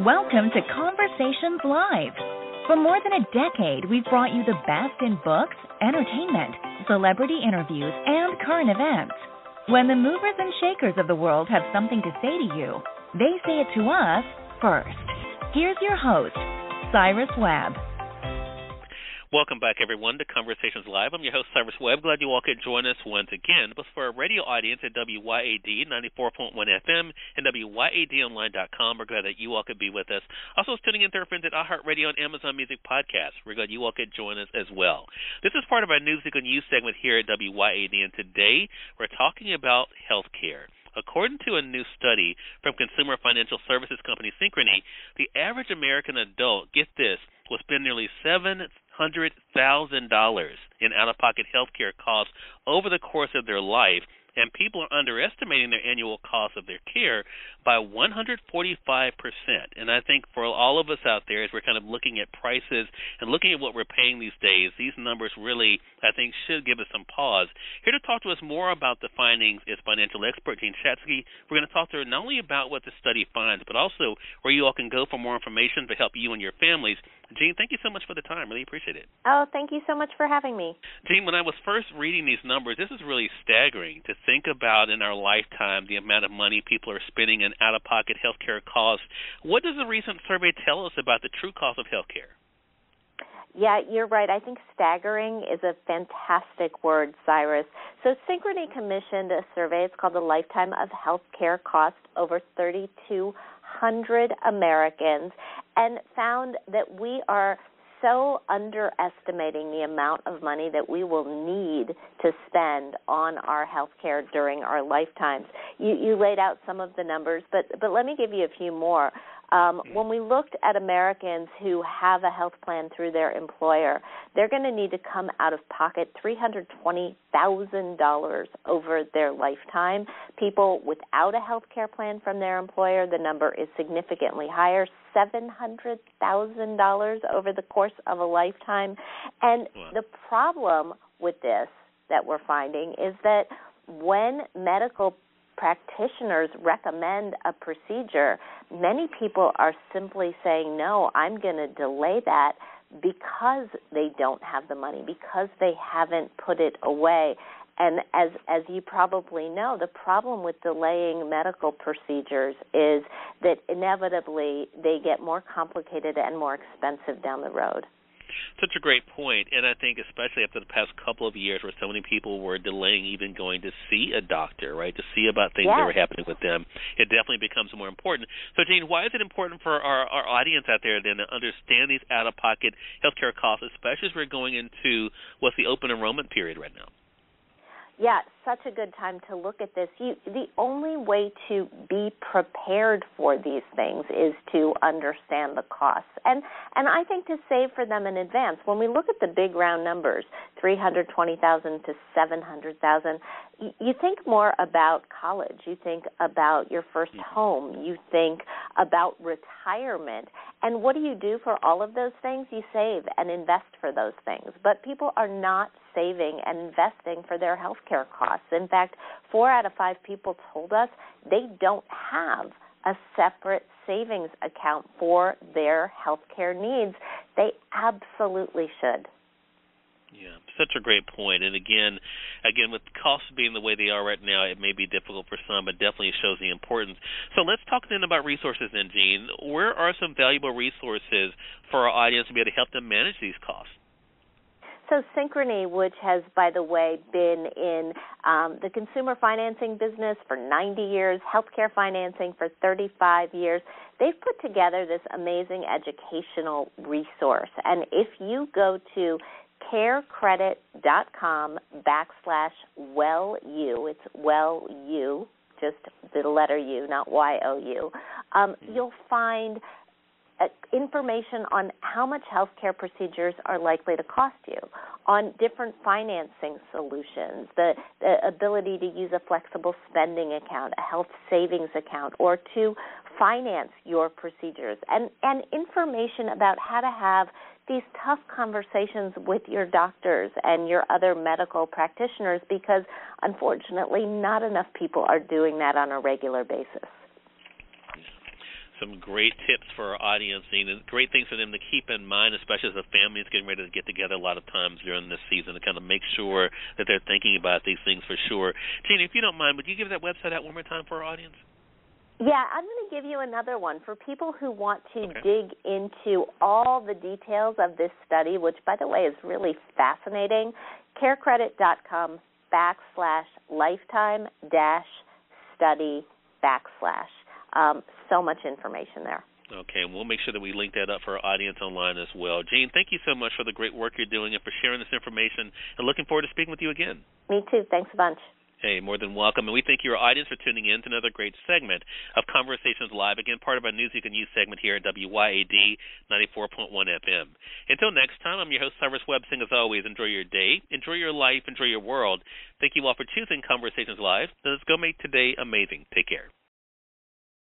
Welcome to Conversations Live. For more than a decade, we've brought you the best in books, entertainment, celebrity interviews, and current events. When the movers and shakers of the world have something to say to you, they say it to us first. Here's your host, Cyrus Webb. Welcome back, everyone, to Conversations Live. I'm your host, Cyrus Webb. Glad you all could join us once again. But for our radio audience at WYAD 94.1 FM and WYADonline.com, we're glad that you all could be with us. Also, tuning in to our friends at iHeartRadio and Amazon Music Podcasts. We're glad you all could join us as well. This is part of our Newsweek on You segment here at WYAD, and today we're talking about health care. According to a new study from consumer financial services company Synchrony, the average American adult, get this, will spend nearly $700,000 in out-of-pocket health care costs over the course of their life, and people are underestimating their annual cost of their care by 145%. And I think for all of us out there, as we're kind of looking at prices and looking at what we're paying these days, these numbers really, I think, should give us some pause. Here to talk to us more about the findings is financial expert Jean Chatzky. We're going to talk to her not only about what the study finds, but also where you all can go for more information to help you and your families. Jean, thank you so much for the time. Really appreciate it. Oh, thank you so much for having me. Jean, when I was first reading these numbers, this is really staggering to think about in our lifetime the amount of money people are spending in out-of-pocket health care costs. What does the recent survey tell us about the true cost of health care? Yeah, you're right. I think staggering is a fantastic word, Cyrus. So Synchrony commissioned a survey. It's called The Lifetime of Health Care Cost over 3,200 Americans, and found that we are so underestimating the amount of money that we will need to spend on our health care during our lifetimes. You laid out some of the numbers, but let me give you a few more. When we looked at Americans who have a health plan through their employer, they're going to need to come out of pocket $320,000 over their lifetime. People without a health care plan from their employer, the number is significantly higher, $700,000 over the course of a lifetime. And the problem with this that we're finding is that when medical practitioners recommend a procedure, many people are simply saying, no, I'm going to delay that because they don't have the money, because they haven't put it away. And as you probably know, the problem with delaying medical procedures is that inevitably they get more complicated and more expensive down the road. Such a great point, and I think especially after the past couple of years where so many people were delaying even going to see a doctor, right, to see about things that were happening with them, it definitely becomes more important. So, Jean, why is it important for our audience out there then to understand these out-of-pocket healthcare costs, especially as we're going into what's the open enrollment period right now? Yeah, such a good time to look at this. The only way to be prepared for these things is to understand the costs. And I think to save for them in advance. When we look at the big round numbers, 320,000 to 700,000, you think more about college. You think about your first home. You think about retirement. And what do you do for all of those things? You save and invest for those things. But people are not saving and investing for their health care costs. In fact, 4 out of 5 people told us they don't have a separate savings account for their health care needs. They absolutely should. Yeah, such a great point. And again, with costs being the way they are right now, it may be difficult for some, but definitely shows the importance. So let's talk then about resources then, Jean. Where are some valuable resources for our audience to be able to help them manage these costs? So Synchrony, which has, by the way, been in the consumer financing business for 90 years, healthcare financing for 35 years, they've put together this amazing educational resource. And if you go to carecredit.com/WellU, it's WellU, just the letter U, not Y-O-U, you'll find information on how much healthcare procedures are likely to cost you, on different financing solutions, the ability to use a flexible spending account, a health savings account, or to finance your procedures, and information about how to have these tough conversations with your doctors and your other medical practitioners, because unfortunately not enough people are doing that on a regular basis. Some great tips for our audience, and great things for them to keep in mind, especially as a family is getting ready to get together a lot of times during this season to kind of make sure that they're thinking about these things for sure. Jean, if you don't mind, would you give that website out one more time for our audience? Yeah, I'm going to give you another one for people who want to dig into all the details of this study, which, by the way, is really fascinating. carecredit.com/lifetime-study/. So much information there. Okay, and we'll make sure that we link that up for our audience online as well. Jean, thank you so much for the great work you're doing and for sharing this information, and looking forward to speaking with you again. Me too. Thanks a bunch. Hey, more than welcome. And we thank your audience for tuning in to another great segment of Conversations Live, again, part of our News You Can Use segment here at WYAD 94.1 FM. Until next time, I'm your host, Cyrus Webb, saying as always, enjoy your day, enjoy your life, enjoy your world. Thank you all for choosing Conversations Live. Let's go make today amazing. Take care.